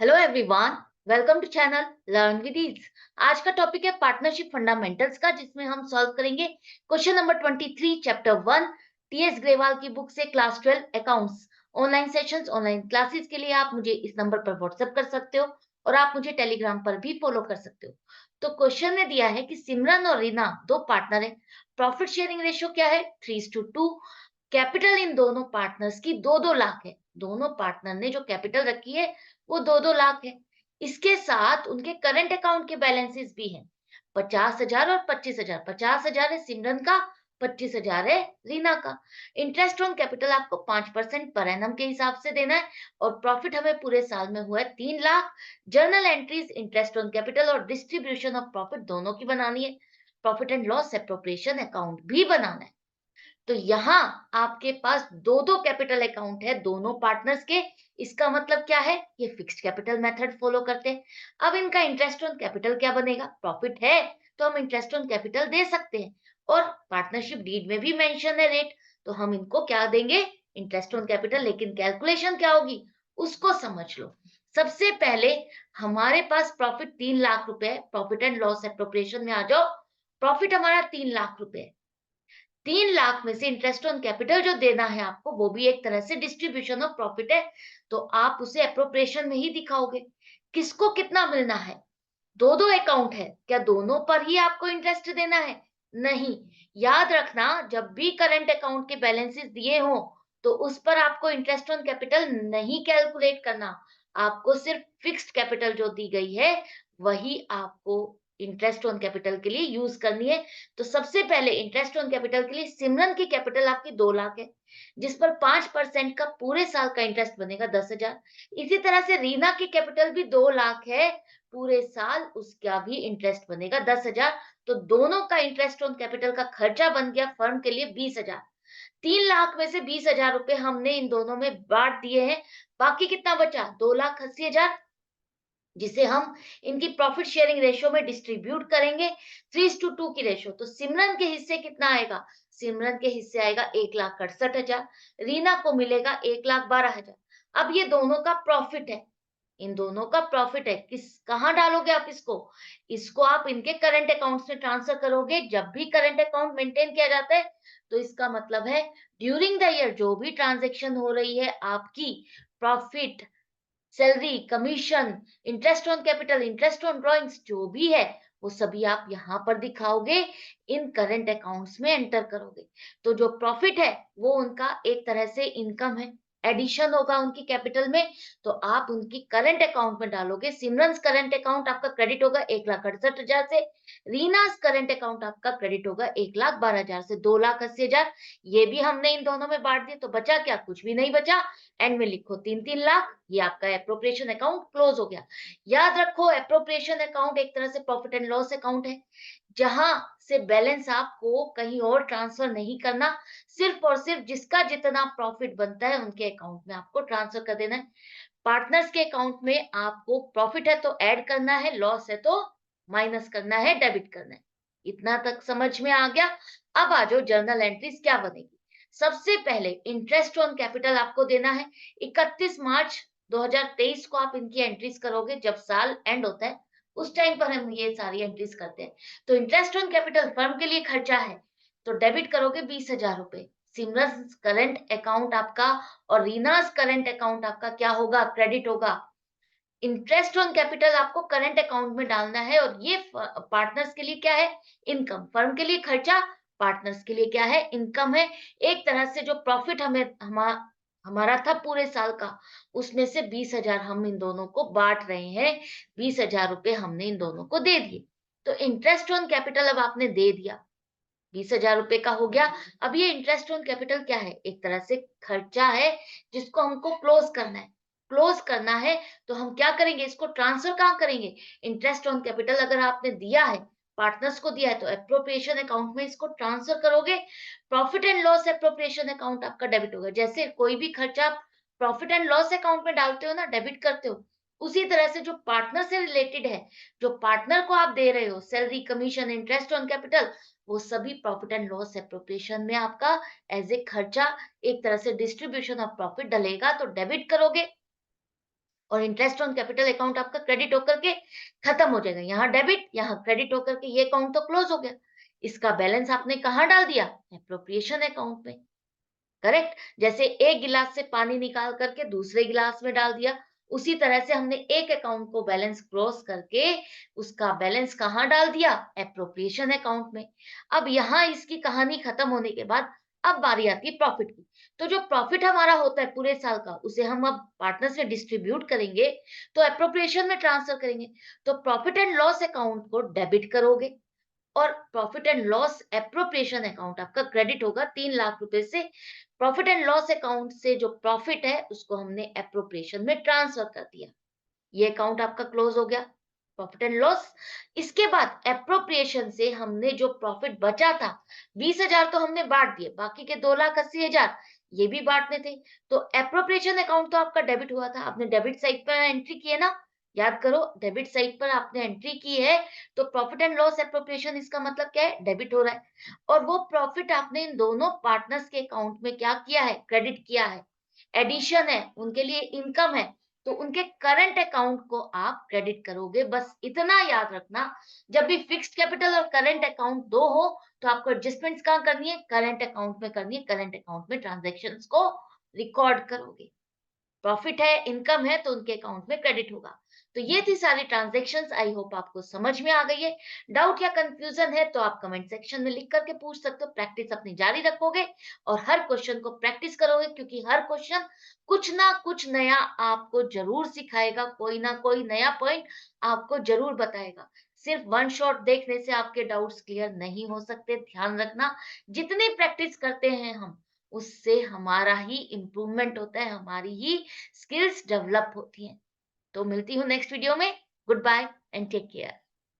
Hello everyone, welcome to channel learn with ease. आज का topic है पार्टनरशिप फंडामेंटल्स का, जिसमें हम सॉल्व करेंगे question number 23 chapter 1 TS Grewal की बुक से class 12 accounts. Online sessions, online classes के लिए आप मुझे इस नंबर पर व्हाट्सएप कर सकते हो और आप मुझे टेलीग्राम पर भी फॉलो कर सकते हो। तो क्वेश्चन में दिया है कि सिमरन और रीना दो पार्टनर है। प्रॉफिट शेयरिंग रेशियो क्या है? 3:2। कैपिटल इन दोनों पार्टनर्स की 2-2 लाख है। दोनों पार्टनर ने जो कैपिटल रखी है वो 2-2 लाख है। इसके साथ उनके करंट अकाउंट के बैलेंसेस भी हैं, 50,000 और 25,000। 50,000 है सिमरन का, 25,000 है रीना का। इंटरेस्ट ऑन कैपिटल आपको 5% पर एनम के हिसाब से देना है और प्रॉफिट हमें पूरे साल में हुआ है 3 lakh. Journal entries interest on capital और डिस्ट्रीब्यूशन ऑफ प्रॉफिट दोनों की बनानी है। Profit and loss appropriation account भी बनाना है। तो यहाँ आपके पास दो दो कैपिटल अकाउंट है दोनों पार्टनर्स के। इसका मतलब क्या है? ये फिक्स्ड कैपिटल मेथड फॉलो करते हैं। अब इनका इंटरेस्ट ऑन कैपिटल क्या बनेगा? प्रॉफिट है तो हम इंटरेस्ट ऑन कैपिटल दे सकते हैं और पार्टनरशिप डीड में भी मेंशन है रेट, तो हम इनको क्या देंगे? Interest on capital. लेकिन कैलकुलेशन क्या होगी उसको समझ लो। सबसे पहले हमारे पास प्रॉफिट 3 लाख रुपए है। प्रॉफिट एंड लॉस एप्रोप्रिएशन में आ जाओ। प्रॉफिट हमारा 3 लाख रुपए है। 3 लाख में से इंटरेस्ट ऑन कैपिटल जो देना है आपको, वो भी एक तरह से डिस्ट्रीब्यूशन ऑफ प्रॉफिट है, तो आप उसे अप्रोप्रिएशन में ही दिखाओगे। किसको कितना मिलना है? दो दो अकाउंट है, क्या दोनों पर ही आपको इंटरेस्ट देना है? नहीं। याद रखना, जब भी करंट अकाउंट के बैलेंसेस दिए हो तो उस पर आपको इंटरेस्ट ऑन कैपिटल नहीं कैलकुलेट करना। आपको सिर्फ फिक्स्ड कैपिटल जो दी गई है वही आपको इंटरेस्ट ऑन कैपिटल के लिए यूज करनी है। तो सबसे पहले इंटरेस्ट ऑन कैपिटल के लिए सिमरन की कैपिटल आपकी 2 लाख है, जिस पर 5% का पूरे साल का इंटरेस्ट बनेगा 10,000। इसी तरह से रीना की कैपिटल भी 2 लाख है, पूरे साल उसका भी इंटरेस्ट बनेगा 10,000। तो दोनों का इंटरेस्ट ऑन कैपिटल का खर्चा बन गया फर्म के लिए 20,000। 3 लाख में से 20,000 रुपए हमने इन दोनों में बांट दिए हैं। बाकी कितना बचा? 2,80,000, जिसे हम इनकी प्रॉफिट शेयरिंग रेशियो में डिस्ट्रीब्यूट करेंगे 3:2 की रेशियो। तो सिमरन के हिस्से कितना आएगा? सिमरन के हिस्से आएगा 1,68,000। रीना को मिलेगा 1,12,000। अब ये दोनों का प्रॉफिट है, इन दोनों का प्रॉफिट है। कहाँ डालोगे आप इसको? इसको आप इनके करंट अकाउंट्स में ट्रांसफर करोगे। जब भी करंट अकाउंट मेंटेन किया जाता है तो इसका मतलब है ड्यूरिंग द ईयर जो भी ट्रांजेक्शन हो रही है आपकी, profit, salary, commission, interest on capital, interest on drawings जो भी है वो सभी आप यहाँ पर दिखाओगे, इन करंट अकाउंट्स में एंटर करोगे। तो जो प्रॉफिट है वो उनका एक तरह से इनकम है, एडिशन होगा उनकी कैपिटल में, तो आप उनकी करंट अकाउंट में डालोगे। सिमरन्स करंट अकाउंट आपका क्रेडिट होगा 1,68,000 से, रीनास करंट अकाउंट आपका क्रेडिट होगा 1,12,000 से। 2,80,000 ये भी हमने इन दोनों में बांट दिए, तो बचा क्या? कुछ भी नहीं बचा। एंड में लिखो 3-3 लाख, ये आपका एप्रोप्रिएशन अकाउंट क्लोज हो गया। याद रखो, एप्रोप्रिएशन अकाउंट एक तरह से प्रॉफिट एंड लॉस अकाउंट है, जहां से बैलेंस आपको कहीं और ट्रांसफर नहीं करना, सिर्फ और सिर्फ जिसका जितना प्रॉफिट बनता है उनके अकाउंट में आपको ट्रांसफर कर देना है। पार्टनर्स के अकाउंट में आपको प्रॉफिट है तो ऐड करना है, लॉस है तो माइनस करना है, डेबिट करना है। इतना तक समझ में आ गया? अब आ जाओ जर्नल एंट्रीज क्या बनेगी। सबसे पहले इंटरेस्ट ऑन कैपिटल आपको देना है। 31 मार्च 2023 को आप इनकी एंट्रीज करोगे, जब साल एंड होता है उस टाइम पर हम ये सारी एंट्रीज करते हैं। तो इंटरेस्ट ऑन कैपिटल फर्म के लिए खर्चा है, तो डेबिट करोगे 20,000 रुपए। सिमरन करंट अकाउंट आपका और रीनास करंट अकाउंट आपका क्या होगा? क्रेडिट होगा। इंटरेस्ट ऑन कैपिटल आपको करंट अकाउंट में डालना है और ये पार्टनर्स के लिए क्या है? इनकम। फर्म के लिए खर्चा, पार्टनर्स के लिए क्या है? इनकम है। एक तरह से जो प्रॉफिट हमारा था पूरे साल का, उसमें से 20,000 हम इन दोनों को बांट रहे हैं। 20,000 रुपए हमने इन दोनों को दे दिए। तो इंटरेस्ट ऑन कैपिटल अब आपने दे दिया, 20,000 रुपए का हो गया। अब ये इंटरेस्ट ऑन कैपिटल क्या है? एक तरह से खर्चा है जिसको हमको क्लोज करना है। क्लोज करना है तो हम क्या करेंगे? इसको ट्रांसफर कहाँ करेंगे? इंटरेस्ट ऑन कैपिटल अगर आपने दिया है, पार्टनर्स को दिया है, तो एप्रोप्रिएशन अकाउंट में इसको ट्रांसफर करोगे। Profit and loss appropriation account आपका डेबिट होगा। जैसे कोई भी खर्चा आप प्रॉफिट एंड लॉस अकाउंट में डालते हो ना, डेबिट करते हो, उसी तरह से जो पार्टनर से रिलेटेड है, जो पार्टनर को आप दे रहे हो, salary, commission, interest on capital, वो सभी प्रॉफिट एंड लॉस एप्रोप्रिएशन में आपका एज ए खर्चा, एक तरह से डिस्ट्रीब्यूशन ऑफ प्रॉफिट डलेगा, तो डेबिट करोगे। और इंटरेस्ट ऑन कैपिटल अकाउंट आपका क्रेडिट होकर के खत्म हो जाएगा। यहाँ डेबिट, यहाँ क्रेडिट होकर के ये अकाउंट तो क्लोज हो गया। इसका बैलेंस आपने कहाँ डाल दिया? एप्रोप्रिएशन अकाउंट में। करेक्ट? जैसे एक गिलास से पानी निकाल करके दूसरे गिलास में डाल दिया, उसी तरह से हमने एक अकाउंट को बैलेंस क्रॉस करके उसका बैलेंस कहाँ डाल दिया? एप्रोप्रिएशन अकाउंट में। अब यहाँ इसकी कहानी खत्म होने के बाद अब बारी आती है प्रॉफिट की। तो जो प्रॉफिट हमारा होता है पूरे साल का, उसे हम अब पार्टनर्स में डिस्ट्रीब्यूट करेंगे, तो एप्रोप्रिएशन में ट्रांसफर करेंगे। तो प्रॉफिट एंड लॉस अकाउंट को डेबिट करोगे और profit and loss appropriation account आपका क्रेडिट होगा 3 लाख रुपए से। प्रॉफिट एंड लॉस अकाउंट से जो प्रॉफिट है उसको हमने एप्रोप्रिएशन में ट्रांसफर कर दिया। ये अकाउंट आपका क्लोज हो गया, प्रॉफिट एंड लॉस। इसके बाद एप्रोप्रिएशन से हमने जो प्रॉफिट बचा था 20,000 तो हमने बांट दिए, बाकी के 2,80,000 ये भी बांटने थे। तो एप्रोप्रिएशन अकाउंट तो आपका डेबिट हुआ था, आपने डेबिट साइड पर एंट्री की है ना। याद करो, डेबिट साइड पर आपने एंट्री की है, तो प्रॉफिट एंड लॉस एप्रोप्रिएशन इसका मतलब क्या है? डेबिट हो रहा है। और वो प्रॉफिट आपने इन दोनों पार्टनर्स के अकाउंट में क्या किया है? क्रेडिट किया है। एडिशन है, उनके लिए इनकम है, तो उनके करंट अकाउंट को आप क्रेडिट करोगे। बस इतना याद रखना, जब भी फिक्स्ड कैपिटल और करंट अकाउंट दो हो, तो आपको एडजस्टमेंट्स कहाँ करनी है? करंट अकाउंट में करनी है। करंट अकाउंट में ट्रांजैक्शंस को रिकॉर्ड करोगे। प्रॉफिट है, इनकम है, तो उनके अकाउंट में क्रेडिट होगा। तो ये थी सारी ट्रांजैक्शंस। आई होप आपको समझ में आ गई है। डाउट या कंफ्यूजन है तो आप कमेंट सेक्शन में लिख करके पूछ सकते हो। प्रैक्टिस अपनी जारी रखोगे और हर क्वेश्चन को प्रैक्टिस करोगे, क्योंकि हर क्वेश्चन कुछ ना कुछ नया आपको जरूर सिखाएगा, कोई ना कोई नया पॉइंट आपको जरूर बताएगा। सिर्फ वन शॉट देखने से आपके डाउट्स क्लियर नहीं हो सकते। ध्यान रखना, जितनी प्रैक्टिस करते हैं हम, उससे हमारा ही इम्प्रूवमेंट होता है, हमारी ही स्किल्स डेवलप होती हैं। तो मिलती हूँ नेक्स्ट वीडियो में। Good bye and take care.